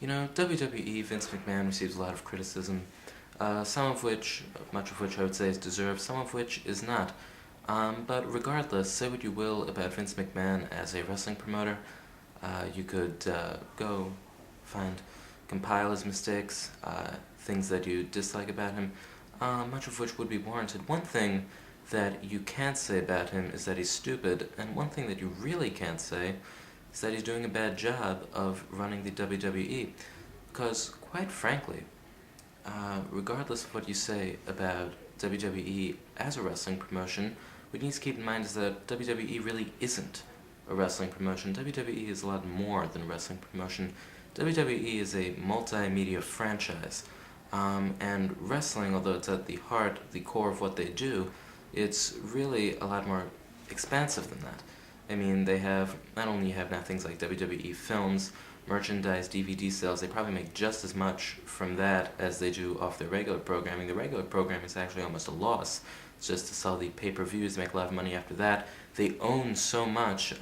WWE, Vince McMahon receives a lot of criticism, much of which I would say is deserved, some of which is not. But regardless, say what you will about Vince McMahon as a wrestling promoter, you could go compile his mistakes, things that you dislike about him, much of which would be warranted. One thing that you can't say about him is that he's stupid, and one thing that you really can't say is that he's doing a bad job of running the WWE. Because, quite frankly, regardless of what you say about WWE as a wrestling promotion, what you need to keep in mind is that WWE really isn't a wrestling promotion. WWE is a lot more than a wrestling promotion. WWE is a multimedia franchise. And wrestling, although it's at the core of what they do, it's really a lot more expansive than that. I mean, they have, not only have now things like WWE films, merchandise, DVD sales, they probably make just as much from that as they do off their regular programming. The regular programming is actually almost a loss. It's just to sell the pay-per-views, make a lot of money after that. They own so much,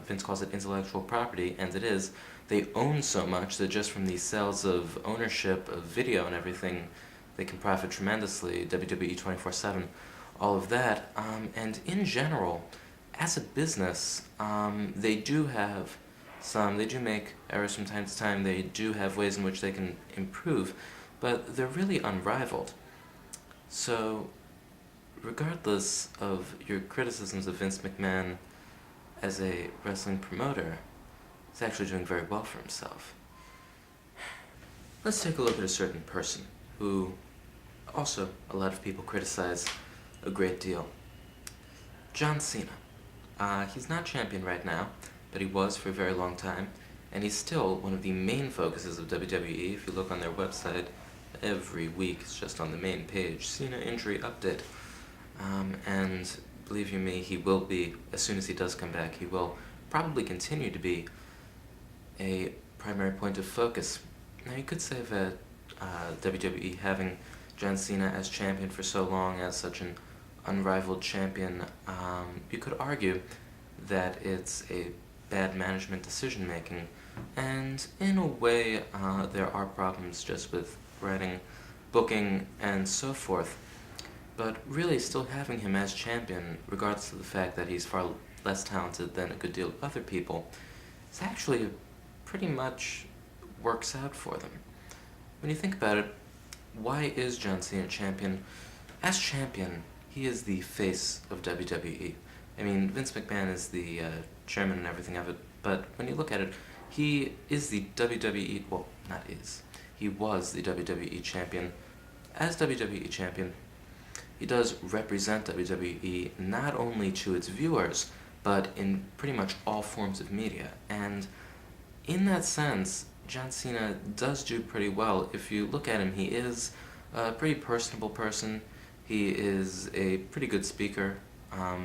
Vince calls it intellectual property, and it is. They own so much that just from the sales of ownership of video and everything, they can profit tremendously, WWE 24/7, all of that. And in general, as a business, they do make errors from time to time, they do have ways in which they can improve, but they're really unrivaled. So, regardless of your criticisms of Vince McMahon as a wrestling promoter, he's actually doing very well for himself. Let's take a look at a certain person who also a lot of people criticize a great deal. John Cena. He's not champion right now, but he was for a very long time, and he's still one of the main focuses of WWE. If you look on their website, every week it's just on the main page, Cena injury update. And believe you me, he will be, as soon as he does come back, he will probably continue to be a primary point of focus. Now you could say that WWE having John Cena as champion for so long, as such an unrivaled champion, you could argue that it's a bad management decision making, and in a way there are problems just with writing, booking, and so forth. But really, still having him as champion, regardless of the fact that he's far less talented than a good deal of other people, is actually pretty much works out for them. When you think about it, why is John Cena champion? As champion, he is the face of WWE. I mean, Vince McMahon is the chairman and everything of it, but when you look at it, he is the WWE, well, not is, he was the WWE champion. As WWE champion, he does represent WWE not only to its viewers, but in pretty much all forms of media. And in that sense, John Cena does do pretty well. If you look at him, he is a pretty personable person. He is a pretty good speaker,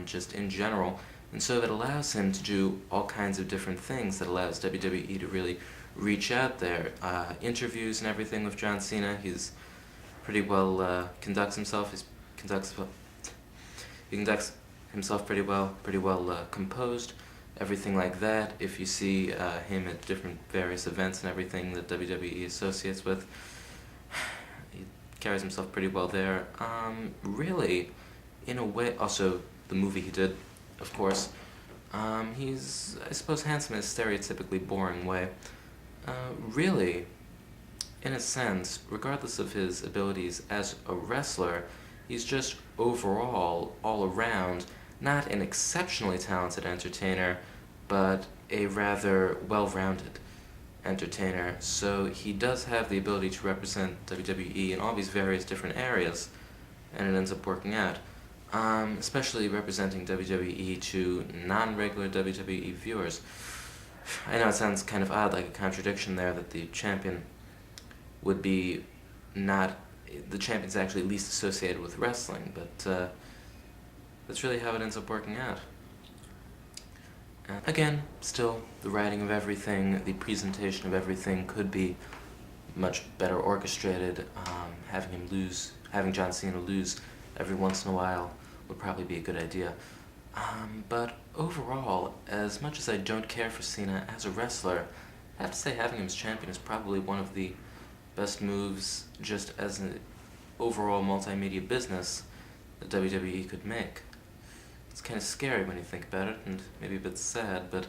just in general. And so that allows him to do all kinds of different things that allows WWE to really reach out there. Interviews and everything with John Cena, he's pretty well, conducts himself pretty well composed, everything like that. If you see him at different various events and everything that WWE associates with, he carries himself pretty well there. Really, in a way, also the movie he did, of course, he's, I suppose, handsome in a stereotypically boring way. Really, in a sense, regardless of his abilities as a wrestler, he's just overall, all around, not an exceptionally talented entertainer, but a rather well-rounded entertainer. So he does have the ability to represent WWE in all these various different areas, and it ends up working out. Especially representing WWE to non-regular WWE viewers. I know it sounds kind of odd, like a contradiction there, that the champion would be not, the champion's actually least associated with wrestling, but that's really how it ends up working out. Again, still, the writing of everything, the presentation of everything could be much better orchestrated. Having John Cena lose every once in a while would probably be a good idea. But overall, as much as I don't care for Cena as a wrestler, I have to say having him as champion is probably one of the best moves just as an overall multimedia business that WWE could make. It's kind of scary when you think about it, and maybe a bit sad, but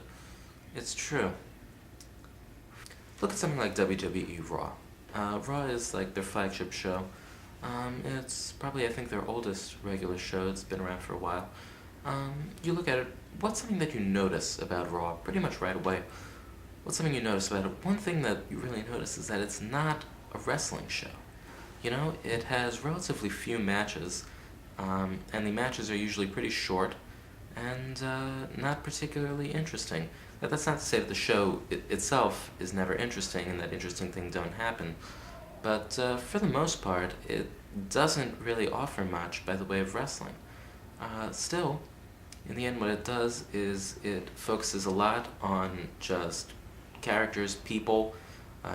it's true. Look at something like WWE Raw. Raw is like their flagship show. It's probably, I think, their oldest regular show. It's been around for a while. You look at it, what's something that you notice about Raw pretty much right away? What's something you notice about it? One thing that you really notice is that it's not a wrestling show. You know, it has relatively few matches, and the matches are usually pretty short and not particularly interesting. But that's not to say that the show itself is never interesting and that interesting things don't happen. But for the most part, it doesn't really offer much by the way of wrestling. Still, in the end, what it does is it focuses a lot on just characters, people,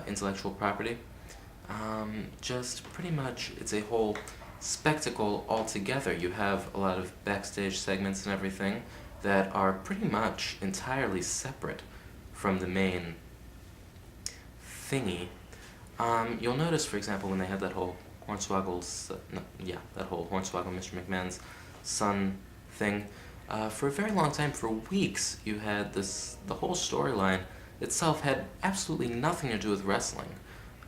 intellectual property. Just pretty much, it's a whole spectacle altogether. You have a lot of backstage segments and everything that are pretty much entirely separate from the main thingy. You'll notice, for example, when they had that whole Hornswoggle Mr. McMahon's son thing, for a very long time, for weeks, you had the whole storyline itself had absolutely nothing to do with wrestling,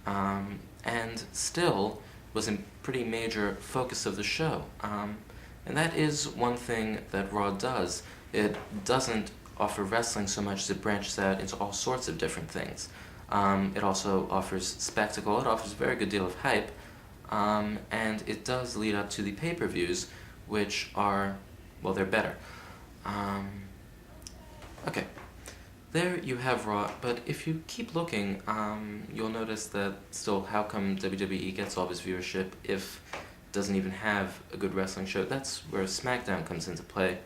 and still was a pretty major focus of the show. And that is one thing that Raw does. It doesn't offer wrestling so much as it branches out into all sorts of different things. It also offers spectacle, it offers a very good deal of hype, and it does lead up to the pay-per-views, which are, well, they're better. Okay, there you have Raw, but if you keep looking, you'll notice that still, how come WWE gets all this viewership if it doesn't even have a good wrestling show? That's where SmackDown comes into play.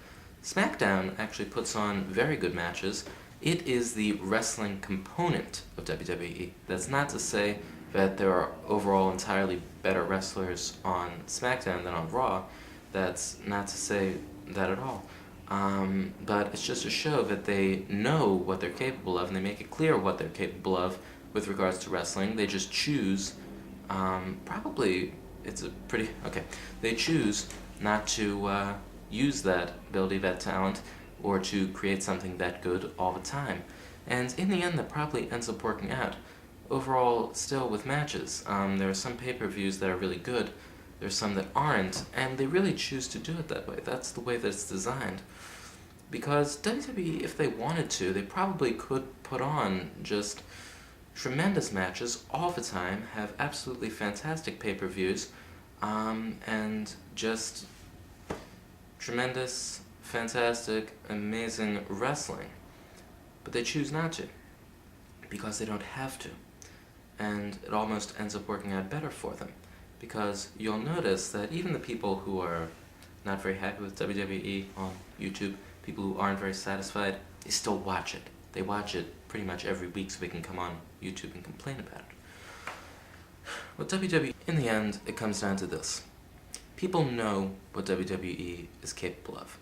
SmackDown actually puts on very good matches. It is the wrestling component of WWE. That's not to say that there are overall entirely better wrestlers on SmackDown than on Raw. That's not to say that at all. But it's just to show that they know what they're capable of, and they make it clear what they're capable of with regards to wrestling. They just choose, they choose not to use that ability, that talent, or to create something that good all the time. And in the end, that probably ends up working out. Overall, still with matches, there are some pay-per-views that are really good, there's some that aren't, and they really choose to do it that way. That's the way that it's designed. Because WWE, if they wanted to, they probably could put on just tremendous matches all the time, have absolutely fantastic pay-per-views, and just tremendous, fantastic, amazing wrestling. But they choose not to, because they don't have to. And it almost ends up working out better for them. Because you'll notice that even the people who are not very happy with WWE on YouTube, people who aren't very satisfied, they still watch it. They watch it pretty much every week so they can come on YouTube and complain about it. With WWE, in the end, it comes down to this. People know what WWE is capable of.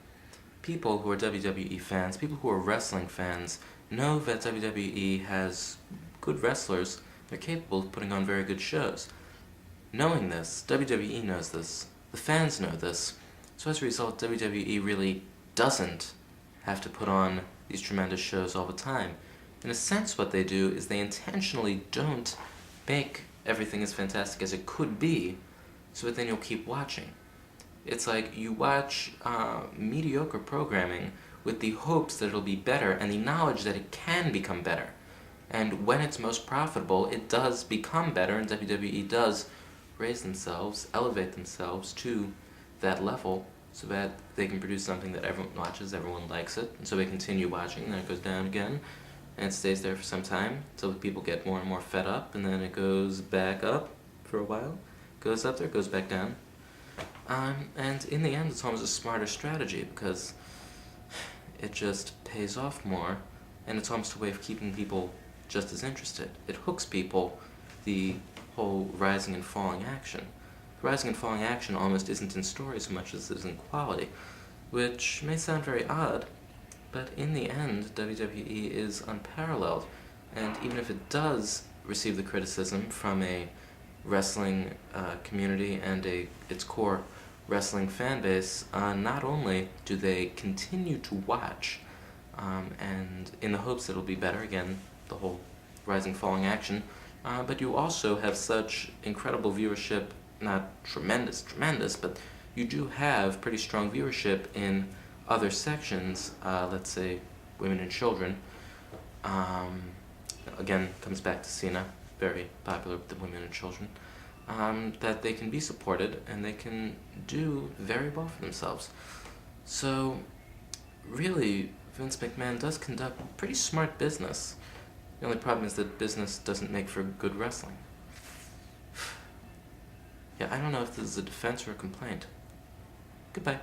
People who are WWE fans, people who are wrestling fans, know that WWE has good wrestlers. They're capable of putting on very good shows. Knowing this, WWE knows this, the fans know this, so as a result, WWE really doesn't have to put on these tremendous shows all the time. In a sense, what they do is they intentionally don't make everything as fantastic as it could be, so that then you'll keep watching. It's like you watch mediocre programming with the hopes that it'll be better and the knowledge that it can become better. And when it's most profitable, it does become better, and WWE does raise themselves, elevate themselves to that level so that they can produce something that everyone watches, everyone likes it, and so they continue watching, and then it goes down again, and it stays there for some time until the people get more and more fed up, and then it goes back up for a while, goes up there, goes back down. And in the end, it's almost a smarter strategy because it just pays off more, and it's almost a way of keeping people just as interested. It hooks people, the whole rising and falling action. The rising and falling action almost isn't in story so much as it is in quality, which may sound very odd, but in the end, WWE is unparalleled And even if it does receive the criticism from a wrestling community and its core wrestling fan base, not only do they continue to watch, and in the hopes that it'll be better, again, the whole rising falling action, but you also have such incredible viewership, not tremendous, but you do have pretty strong viewership in other sections, let's say women and children. Again, comes back to Cena, very popular with the women and children, that they can be supported and they can do very well for themselves. So, really, Vince McMahon does conduct pretty smart business. The only problem is that business doesn't make for good wrestling. Yeah, I don't know if this is a defense or a complaint. Goodbye.